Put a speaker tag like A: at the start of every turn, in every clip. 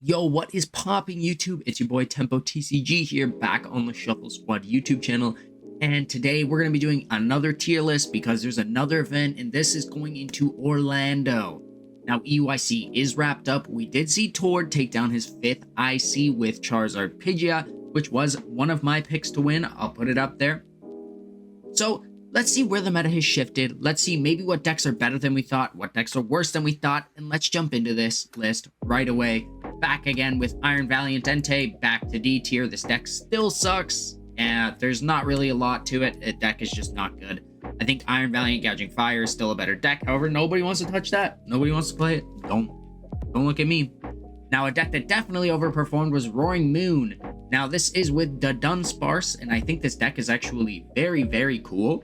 A: Yo, what is popping YouTube? It's your boy Tempo TCG here, back on the Shuffle Squad YouTube channel. And today we're going to be doing another tier list because there's another event, and this is going into Orlando. Now, EUIC is wrapped up. We did see Tord take down his 5th IC with Charizard Pidgeot, which was one of my picks to win. I'll put it up there. So let's see where the meta has shifted. Let's see maybe what decks are better than we thought, what decks are worse than we thought, and let's jump into this list right away. Back again with Iron Valiant Entei, back to D tier. This deck still sucks, and there's not really a lot to it. The deck is just not good. I think Iron Valiant Gouging Fire is still a better deck. However, nobody wants to touch that. Nobody wants to play it. Don't look at me. Now, a deck that definitely overperformed was Roaring Moon. Now, this is with the Dunsparce, and I think this deck is actually very, very cool.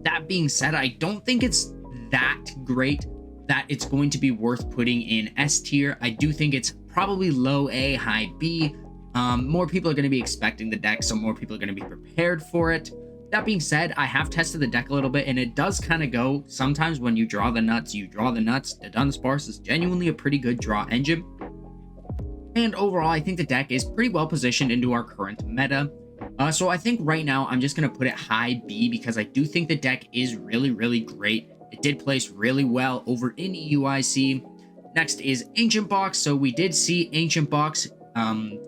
A: That being said, I don't think it's that great that it's going to be worth putting in S tier. I do think it's probably low A, high B. More people are going to be expecting the deck, so more people are going to be prepared for it. That being said, I have tested the deck a little bit, and it does kind of go. Sometimes when you draw the nuts, you draw the nuts. The Dunsparce is genuinely a pretty good draw engine. And overall, I think the deck is pretty well positioned into our current meta. So I think right now, I'm just going to put it high B because I do think the deck is really, really great. It did place really well over in EUIC. Next is Ancient Box. So we did see Ancient Box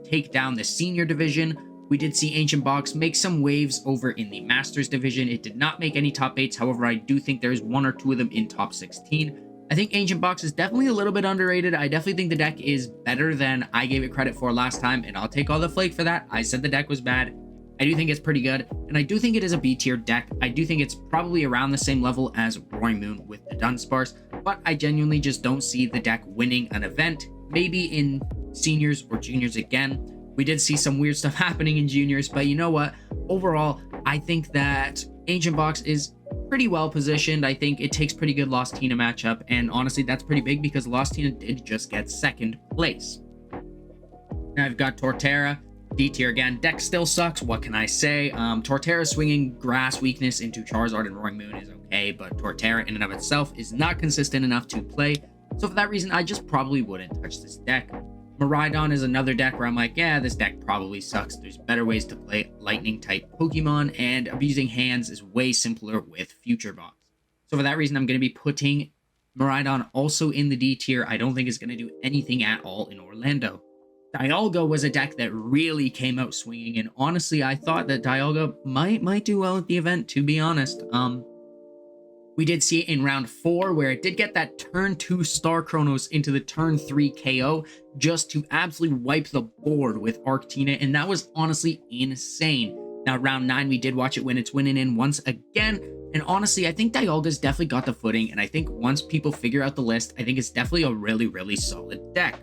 A: take down the senior division. We did see Ancient Box make some waves over in the Masters division. It did not make any top 8s. However, I do think there's 1 or 2 of them in top 16. I think Ancient Box is definitely a little bit underrated. I definitely think the deck is better than I gave it credit for last time, and I'll take all the flake for that. I said the deck was bad. I do think it's pretty good, and I do think it is a B tier deck. I do think it's probably around the same level as Roaring Moon with the Dunsparce, but I genuinely just don't see the deck winning an event. Maybe in seniors or juniors again. We did see some weird stuff happening in juniors, but you know what? Overall, I think that Ancient Box is pretty well positioned. I think it takes pretty good Lost Tina matchup, and honestly, that's pretty big because Lost Tina did just get 2nd place. Now I've got Torterra. D tier again. Deck still sucks. What can I say? Torterra swinging Grass weakness into Charizard and Roaring Moon is okay, but Torterra in and of itself is not consistent enough to play. So for that reason, I just probably wouldn't touch this deck. Miraidon is another deck where I'm like, yeah, this deck probably sucks. There's better ways to play lightning type Pokemon, and abusing hands is way simpler with Future Box. So for that reason, I'm going to be putting Miraidon also in the D tier. I don't think it's going to do anything at all in Orlando. Dialga was a deck that really came out swinging, and honestly, I thought that Dialga might do well at the event, to be honest. We did see it in round 4, where it did get that turn 2 Star Chronos into the turn 3 KO, just to absolutely wipe the board with Arctina, and that was honestly insane. Now, round 9, we did watch it win its winning in once again, and honestly, I think Dialga's definitely got the footing, and I think once people figure out the list, I think it's definitely a really, really solid deck.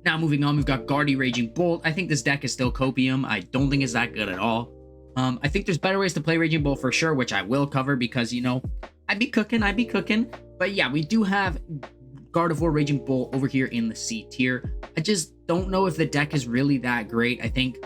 A: Now, moving on, we've got Guardy Raging Bolt. I think this deck is still copium. I don't think it's that good at all. I think there's better ways to play Raging Bolt for sure, which I will cover because, you know, I'd be cooking. But yeah, we do have Gardevoir Raging Bolt over here in the C tier. I just don't know if the deck is really that great. I think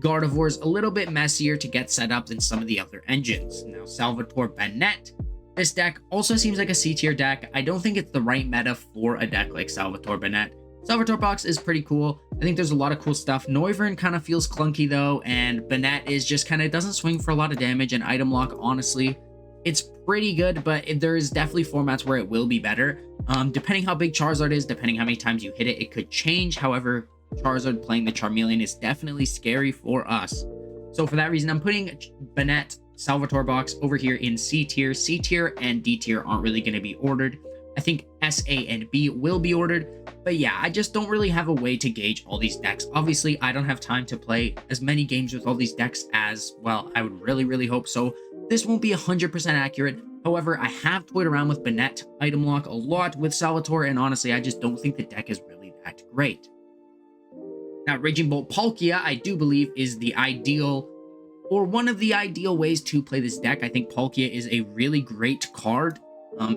A: Gardevoir's a little bit messier to get set up than some of the other engines. Now, Salvatore Bennett. This deck also seems like a C tier deck. I don't think it's the right meta for a deck like Salvatore Bennett. Salvatore Box is pretty cool. I think there's a lot of cool stuff. Noivern kind of feels clunky though, and Bennett is just kind of doesn't swing for a lot of damage, and Item Lock, honestly, it's pretty good, but there is definitely formats where it will be better. Depending how big Charizard is, depending how many times you hit it, it could change. However, Charizard playing the Charmeleon is definitely scary for us. So for that reason, I'm putting Bennett, Salvatore Box over here in C tier. C tier and D tier aren't really going to be ordered. I think S, A, and B will be ordered, but yeah, I just don't really have a way to gauge all these decks. Obviously, I don't have time to play as many games with all these decks as, well, I would really, really hope so. This won't be 100% accurate. However, I have toyed around with Bennett Item Lock a lot with Salvatore, and honestly, I just don't think the deck is really that great. Now, Raging Bolt Palkia, I do believe, is the ideal, or one of the ideal ways to play this deck. I think Palkia is a really great card.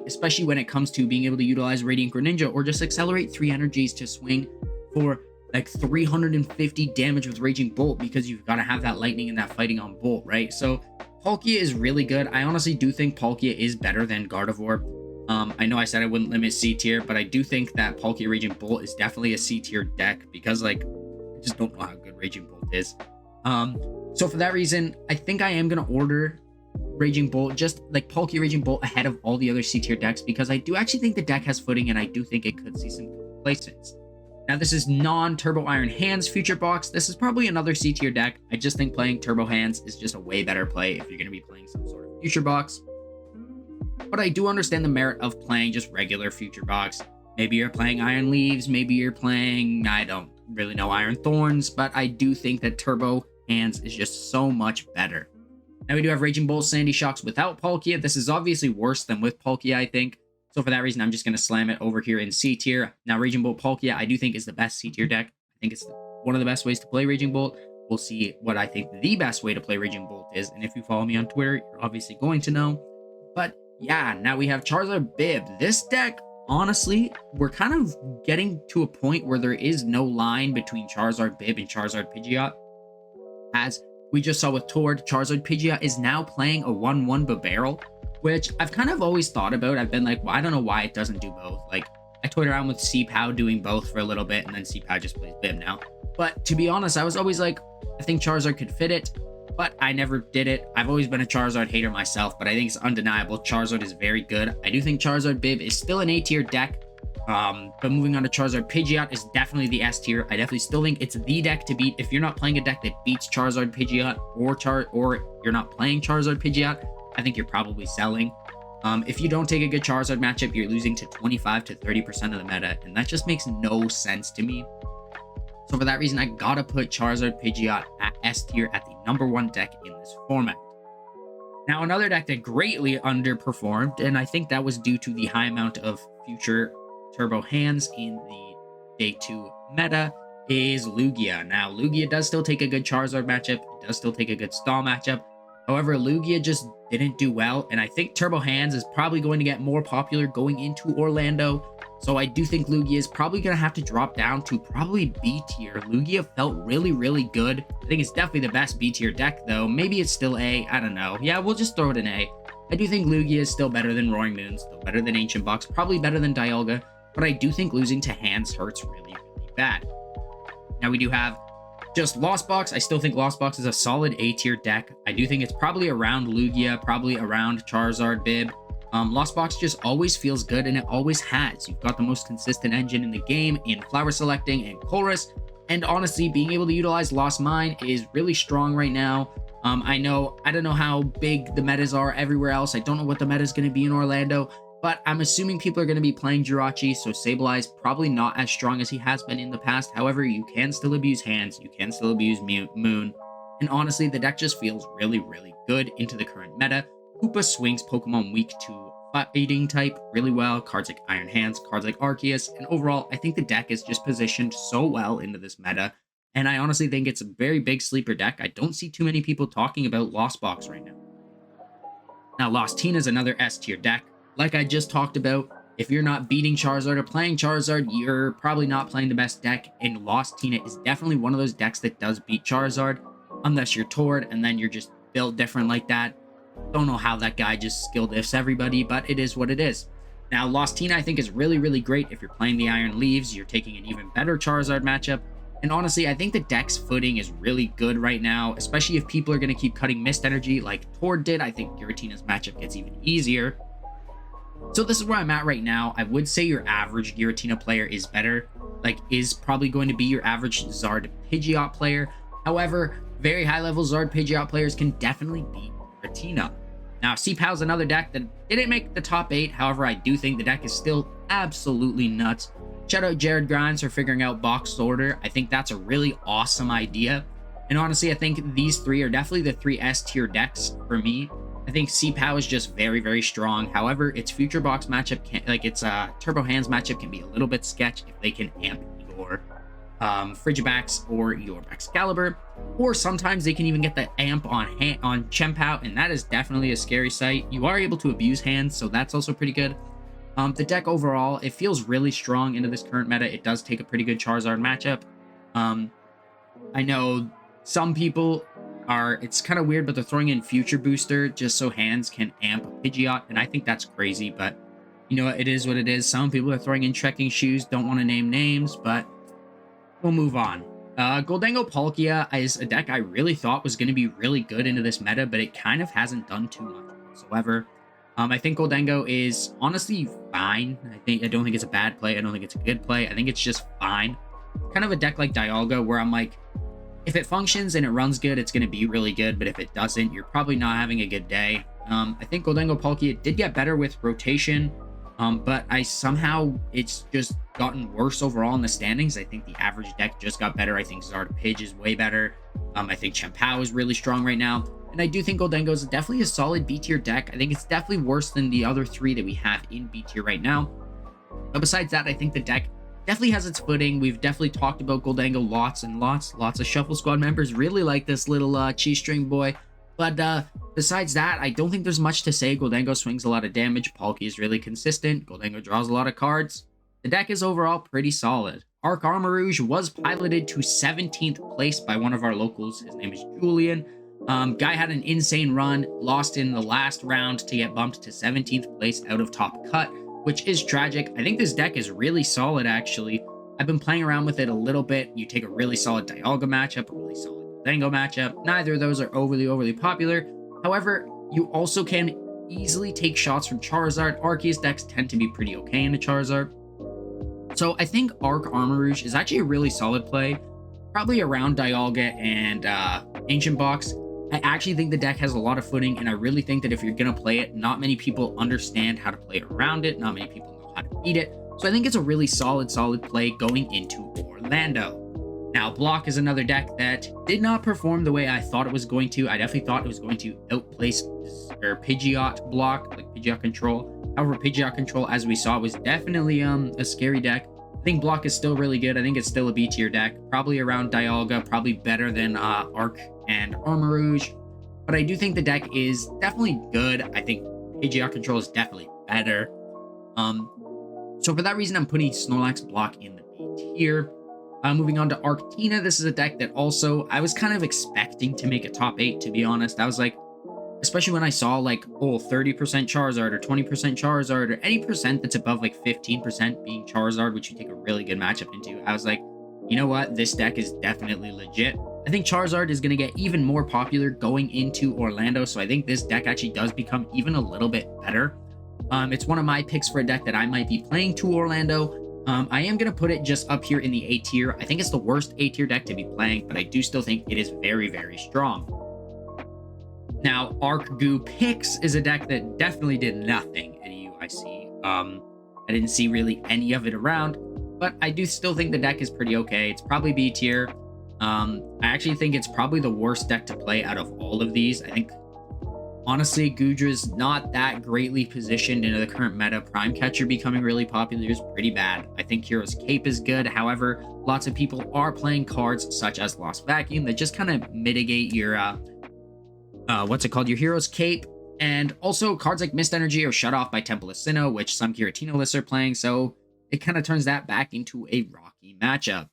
A: Especially when it comes to being able to utilize Radiant Greninja or just accelerate 3 energies to swing for like 350 damage with Raging Bolt, because you've got to have that lightning and that fighting on Bolt, right? So Palkia is really good. I honestly do think Palkia is better than Gardevoir. I know I said I wouldn't limit C tier, but I do think that Palkia Raging Bolt is definitely a C tier deck because, like, I just don't know how good Raging Bolt is. So for that reason, I think I am gonna order Raging Bolt, just like Palkia Raging Bolt, ahead of all the other C tier decks because I do actually think the deck has footing and I do think it could see some good placements. Now, this is non-Turbo Iron Hands Future Box. This is probably another C tier deck. I just think playing Turbo Hands is just a way better play if you're going to be playing some sort of Future Box. But I do understand the merit of playing just regular Future Box. Maybe you're playing Iron Leaves, maybe you're playing, I don't really know, Iron Thorns, but I do think that Turbo Hands is just so much better. Now we do have Raging Bolt Sandy Shocks without Palkia. This is obviously worse than with Palkia, I think. So for that reason, I'm just going to slam it over here in C tier. Now, Raging Bolt Palkia, I do think is the best C tier deck. I think it's one of the best ways to play Raging Bolt. We'll see what I think the best way to play Raging Bolt is. And if you follow me on Twitter, you're obviously going to know. But yeah, now we have Charizard Bib. This deck, honestly, we're kind of getting to a point where there is no line between Charizard Bib and Charizard Pidgeot. As we just saw with Tord, Charizard Pidgeot is now playing a 1/1 barrel, which I've kind of always thought about. I've been like, well, I don't know why it doesn't do both. Like, I toyed around with chien-pao doing both for a little bit, and then chien-pao just plays Bib now. But to be honest, I was always like, I think Charizard could fit it, but I never did it. I've always been a Charizard hater myself, but I think it's undeniable. Charizard is very good. I do think Charizard Bib is still an A tier deck. But moving on to Charizard Pidgeot is definitely the S tier. I definitely still think it's the deck to beat. If you're not playing a deck that beats Charizard Pidgeot or you're not playing Charizard Pidgeot, I think you're probably selling. If you don't take a good Charizard matchup, you're losing to 25 to 30% of the meta, and that just makes no sense to me. So for that reason, I gotta put Charizard Pidgeot at S tier at the #1 deck in this format. Now, another deck that greatly underperformed, and I think that was due to the high amount of future Turbo Hands in the Day 2 meta, is Lugia. Now, Lugia does still take a good Charizard matchup. It does still take a good Stall matchup. However, Lugia just didn't do well, and I think Turbo Hands is probably going to get more popular going into Orlando. So I do think Lugia is probably going to have to drop down to probably B tier. Lugia felt really, really good. I think it's definitely the best B tier deck, though. Maybe it's still A. I don't know. Yeah, we'll just throw it in A. I do think Lugia is still better than Roaring Moon, still better than Ancient Box, probably better than Dialga, but I do think losing to Hands hurts really, really bad. Now we do have just Lost Box. I still think Lost Box is a solid A tier deck. I do think it's probably around Lugia, probably around Charizard Bib. Lost Box just always feels good, and it always has. You've got the most consistent engine in the game in Flower Selecting and Chorus, and honestly, being able to utilize Lost Mine is really strong right now. I don't know how big the metas are everywhere else. I don't know what the meta is going to be in Orlando, but I'm assuming people are going to be playing Jirachi, so Sableye probably not as strong as he has been in the past. However, you can still abuse Hands, you can still abuse Moon, and honestly, the deck just feels really, really good into the current meta. Koopa swings Pokemon weak to fighting type really well, cards like Iron Hands, cards like Arceus, and overall, I think the deck is just positioned so well into this meta, and I honestly think it's a very big sleeper deck. I don't see too many people talking about Lost Box right now. Now, Lost Tina is another S tier deck. Like I just talked about, if you're not beating Charizard or playing Charizard, you're probably not playing the best deck, and Lost Tina is definitely one of those decks that does beat Charizard, unless you're Tord, and then you're just built different like that. Don't know how that guy just skill diffs everybody, but it is what it is. Now, Lost Tina, I think, is really, really great if you're playing the Iron Leaves. You're taking an even better Charizard matchup. And honestly, I think the deck's footing is really good right now, especially if people are going to keep cutting Mist Energy like Tord did. I think Giratina's matchup gets even easier. So this is where I'm at right now. I would say your average Giratina player is better, is probably going to be your average Zard Pidgeot player. However, very high-level Zard Pidgeot players can definitely beat Giratina. Now, chien-pao is another deck that didn't make the top 8. However, I do think the deck is still absolutely nuts. Shout out Jared Grimes for figuring out box order. I think that's a really awesome idea. And honestly, I think these three are definitely the 3 S tier decks for me. I think chien-pao is just very, very strong. However, its future box matchup its Turbo Hands matchup can be a little bit sketch if they can amp your Frigibax or your Excalibur, or sometimes they can even get the amp on chien-pao, and that is definitely a scary sight. You are able to abuse Hands, so that's also pretty good. The deck overall, it feels really strong into this current meta. It does take a pretty good Charizard matchup. I know some people it's kind of weird, but they're throwing in Future Booster just so Hands can amp Pidgeot, and I think that's crazy, but you know, it is what it is. Some people are throwing in trekking shoes, don't want to name names, but we'll move on. Goldango Palkia is a deck I really thought was going to be really good into this meta, but it kind of hasn't done too much whatsoever. I think Goldango is honestly fine. I don't think it's a bad play. I don't think it's a good play. I think it's just fine. Kind of a deck like Dialga where I'm like, if it functions and it runs good, it's going to be really good. But if it doesn't, you're probably not having a good day. I think Goldango Palkia did get better with rotation, but it's just gotten worse overall in the standings. I think the average deck just got better. I think Zartapidge is way better. I think chien-pao is really strong right now. And I do think Goldango is definitely a solid B tier deck. I think it's definitely worse than the other three that we have in B tier right now. But besides that, I think the deck definitely has its footing. We've definitely talked about Goldango lots and lots. Lots of Shuffle Squad members really like this little cheese string boy. But besides that, I don't think there's much to say. Goldango swings a lot of damage. Palkia is really consistent. Goldango draws a lot of cards. The deck is overall pretty solid. Arc Armarouge was piloted to 17th place by one of our locals. His name is Julian. Guy had an insane run, lost in the last round to get bumped to 17th place out of top cut, which is tragic. I think this deck is really solid, actually. I've been playing around with it a little bit. You take a really solid Dialga matchup, a really solid Goldango matchup. Neither of those are overly popular. However, you also can easily take shots from Charizard. Arceus decks tend to be pretty okay in a Charizard. So I think Arc Armarouge is actually a really solid play, probably around Dialga and Ancient Box. I actually think the deck has a lot of footing, and I really think that if you're going to play it, not many people understand how to play around it. Not many people know how to beat it. So I think it's a really solid play going into Orlando. Now, Block is another deck that did not perform the way I thought it was going to. I definitely thought it was going to outplace Pidgeot Block, like Pidgeot Control. However, Pidgeot Control, as we saw, was definitely a scary deck. I think Block is still really good. I think it's still a B tier deck, probably around Dialga, probably better than Arc and Armarouge. But I do think the deck is definitely good. I think Pidgeot Control is definitely better. So for that reason, I'm putting Snorlax Block in the B tier. Moving on to Arctina, this is a deck that also I was kind of expecting to make a top 8, to be honest. I was like, especially when I saw like, 30% Charizard or 20% Charizard or any percent that's above like 15% being Charizard, which you take a really good matchup into. I was like, you know what? This deck is definitely legit. I think Charizard is going to get even more popular going into Orlando, so I think this deck actually does become even a little bit better. It's one of my picks for a deck that I might be playing to Orlando. I am going to put it just up here in the A tier. I think it's the worst A tier deck to be playing, but I do still think it is very strong. Now, Arc Goo Pix is a deck that definitely did nothing at UIC. I didn't see really any of it around, but I do still think the deck is pretty okay. It's probably B tier. I actually think it's probably the worst deck to play out of all of these. I think, honestly, Goodra's not that greatly positioned into the current meta. Prime Catcher becoming really popular is pretty bad. I think Hero's Cape is good. However, lots of people are playing cards such as Lost Vacuum that just kind of mitigate your, your Hero's Cape. And also cards like Mist Energy are shut off by Temple of Sinnoh, which some Giratina lists are playing. So it kind of turns that back into a rocky matchup.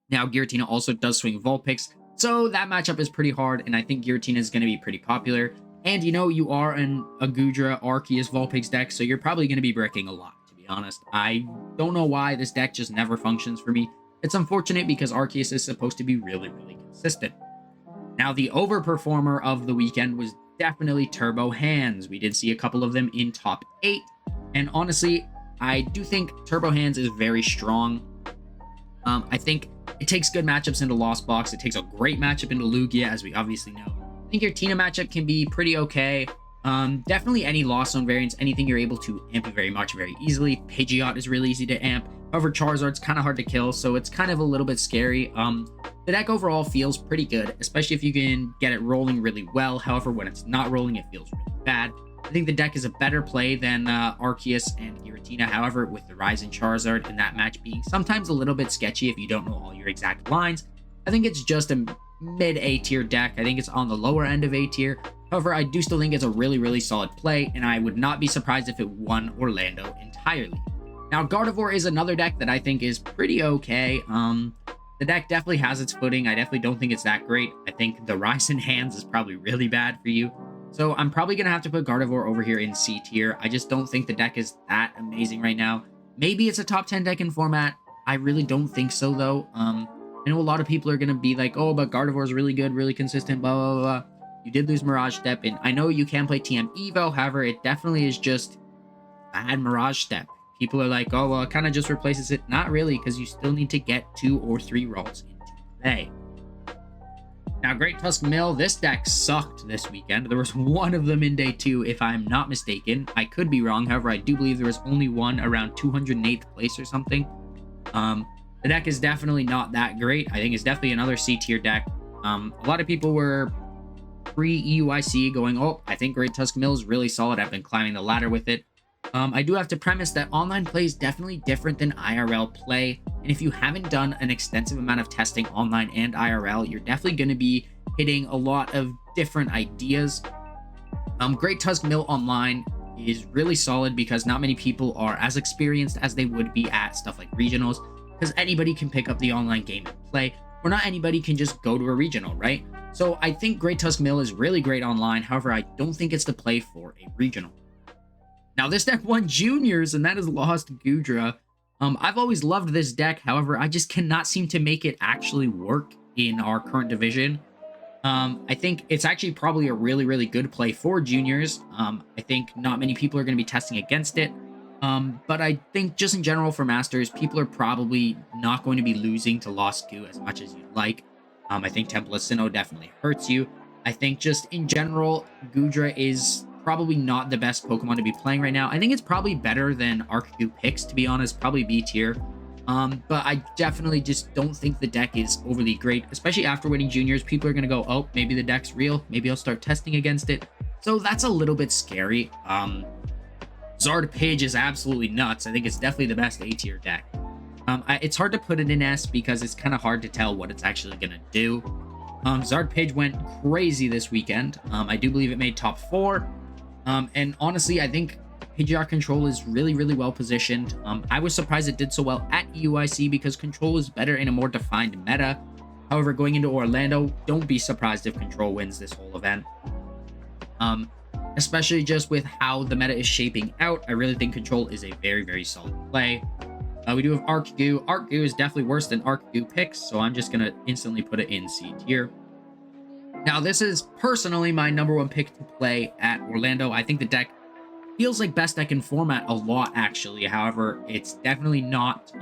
A: Now, Giratina also does swing Vulpix, so that matchup is pretty hard, and I think Giratina is going to be pretty popular. And, you know, you are in a Goodra, Arceus, Vulpix deck, so you're probably going to be bricking a lot, to be honest. I don't know why this deck just never functions for me. It's unfortunate because Arceus is supposed to be really consistent. Now, the overperformer of the weekend was definitely Turbo Hands. We did see a couple of them in top 8, and honestly, I do think Turbo Hands is very strong. I think it takes good matchups into Lost Box. It takes a great matchup into Lugia, as we obviously know. I think your Tina matchup can be pretty okay. Definitely any Lost Zone variants, anything you're able to amp very easily. Pidgeot is really easy to amp. However, Charizard's kind of hard to kill, so it's kind of a little bit scary. The deck overall feels pretty good, especially if you can get it rolling really well. However, when it's not rolling, it feels really bad. I think the deck is a better play than Arceus and Giratina. However, with the rise in Charizard and that match being sometimes a little bit sketchy if you don't know all your exact lines, I think it's just a mid-A tier deck. I think it's on the lower end of A tier. However, I do still think it's a really solid play, and I would not be surprised if it won Orlando entirely. Now, Gardevoir is another deck that I think is pretty okay. The deck definitely has its footing. I definitely don't think it's that great. I think the Rise in Hands is probably really bad for you. So I'm probably going to have to put Gardevoir over here in C tier. I just don't think the deck is that amazing right now. Maybe it's a top 10 deck in format. I really don't think so, though. I know a lot of people are going to be like, oh, but Gardevoir is really good, really consistent, blah, blah, blah. You did lose Mirage Step, and I know you can play TM Evo. However, it definitely is just bad Mirage Step. People are like, oh, well, it kind of just replaces it. Not really, because you still need to get 2 or 3 rolls into play. Now, Great Tusk Mill, this deck sucked this weekend. There was one of them in day 2, if I'm not mistaken. I could be wrong. However, I do believe there was only one around 208th place or something. The deck is definitely not that great. I think it's definitely another C tier deck. A lot of people were pre-EUIC going, oh, I think Great Tusk Mill is really solid. I've been climbing the ladder with it. I do have to premise that online play is definitely different than IRL play. And if you haven't done an extensive amount of testing online and IRL, you're definitely going to be hitting a lot of different ideas. Great Tusk Mill online is really solid because not many people are as experienced as they would be at stuff like regionals, because anybody can pick up the online game and play, or not anybody can just go to a regional, right? So I think Great Tusk Mill is really great online. However, I don't think it's the play for a regional. Now, this deck won juniors, and that is Lost Gudra. I've always loved this deck. However, I just cannot seem to make it actually work in our current division. I think it's actually probably a really, really good play for juniors. I think not many people are going to be testing against it. But I think just in general for Masters, people are probably not going to be losing to Lost Goo as much as you'd like. I think Temple of Sinnoh definitely hurts you. I think just in general, Gudra is probably not the best Pokemon to be playing right now. I think it's probably better than Arcgoo Pix, to be honest, probably B tier. But I definitely just don't think the deck is overly great, especially after winning juniors. People are going to go, oh, maybe the deck's real. Maybe I'll start testing against it. So that's a little bit scary. Zard Pidge is absolutely nuts. I think it's definitely the best A tier deck. It's hard to put it in S because it's kind of hard to tell what it's actually going to do. Zard Pidge went crazy this weekend. I do believe it made top 4. And honestly, I think Pidgeot control is really, really well positioned. I was surprised it did so well at EUIC because control is better in a more defined meta. However, going into Orlando, don't be surprised if control wins this whole event. Especially just with how the meta is shaping out, I really think control is a very, very solid play. We do have Arcgoo. Arcgoo is definitely worse than Arcgoo Pix, so I'm just going to instantly put it in C tier. Now, this is personally my #1 pick to play at Orlando. I think the deck feels like best deck in format a lot, actually. However, it's definitely not,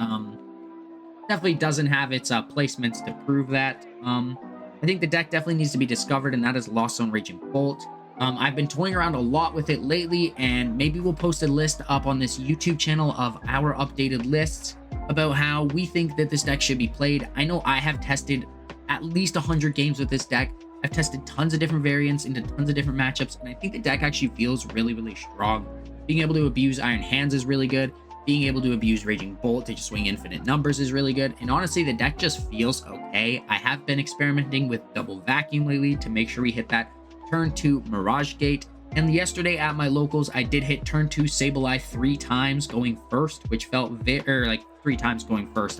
A: definitely doesn't have its placements to prove that. I think the deck definitely needs to be discovered, and that is Lost Zone Raging Bolt. I've been toying around a lot with it lately, and maybe we'll post a list up on this YouTube channel of our updated lists about how we think that this deck should be played. I know I have tested at least 100 games with this deck. I've tested tons of different variants into tons of different matchups, and I think the deck actually feels really, really strong. Being able to abuse Iron Hands is really good. Being able to abuse Raging Bolt to just swing infinite numbers is really good. And honestly, the deck just feels okay. I have been experimenting with Double Vacuum lately to make sure we hit that turn 2 Mirage Gate. And yesterday at my locals, I did hit turn 2 Sableye 3 times going first, which felt like 3 times going first.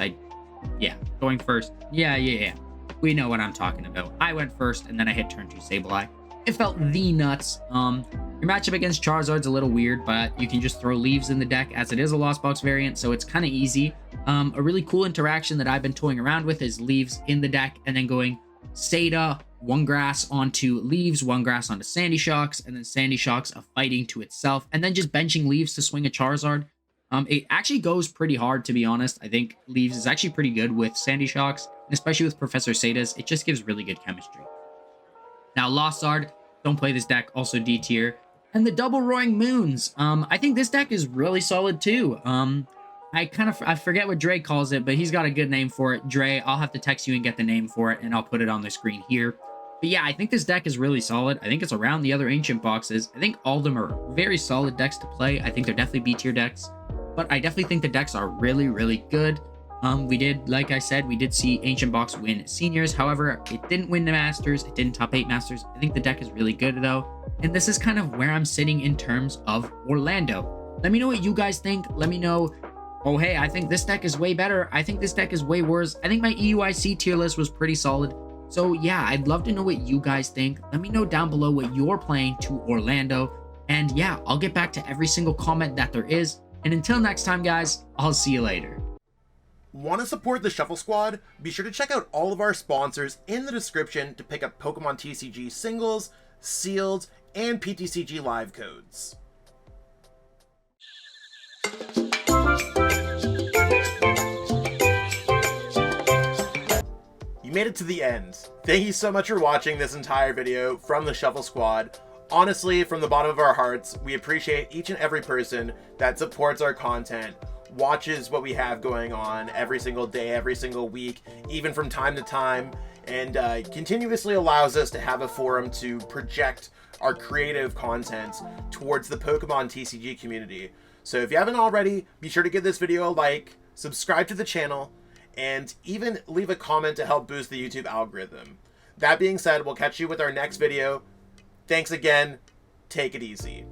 A: Going first. Yeah. We know what I'm talking about. I went first, and then I hit turn 2 Sableye. It felt the nuts. Your matchup against Charizard's a little weird, but you can just throw Leaves in the deck as it is a Lost Box variant, so it's kind of easy. A really cool interaction that I've been toying around with is Leaves in the deck, and then going Seda, 1 grass onto Leaves, 1 grass onto Sandy Shocks, and then Sandy Shocks a fighting to itself, and then just benching Leaves to swing a Charizard. It actually goes pretty hard, to be honest. I think Leaves is actually pretty good with Sandy Shocks, and especially with Professor Sedas, it just gives really good chemistry. Now, Lost Zard, don't play this deck, also D tier. And the Double Roaring Moons. I think this deck is really solid too. I forget what Dre calls it, but he's got a good name for it. Dre, I'll have to text you and get the name for it, and I'll put it on the screen here. But yeah, I think this deck is really solid. I think it's around the other Ancient Boxes. I think all of them are very solid decks to play. I think they're definitely B tier decks, but I definitely think the decks are really, really good. Like I said, we did see Ancient Box win Seniors. However, it didn't win the Masters. It didn't top 8 Masters. I think the deck is really good though. And this is kind of where I'm sitting in terms of Orlando. Let me know what you guys think. Let me know, oh, hey, I think this deck is way better. I think this deck is way worse. I think my EUIC tier list was pretty solid. So yeah, I'd love to know what you guys think. Let me know down below what you're playing to Orlando. And yeah, I'll get back to every single comment that there is. And until next time, guys, I'll see you later.
B: Want to support the Shuffle Squad? Be sure to check out all of our sponsors in the description to pick up Pokemon TCG singles, sealed, and PTCG live codes. You made it to the end. Thank you so much for watching this entire video from the Shuffle Squad. Honestly, from the bottom of our hearts, we appreciate each and every person that supports our content, watches what we have going on every single day, every single week, even from time to time, and continuously allows us to have a forum to project our creative content towards the Pokemon TCG community. So if you haven't already, be sure to give this video a like, subscribe to the channel, and even leave a comment to help boost the YouTube algorithm. That being said, we'll catch you with our next video. Thanks again. Take it easy.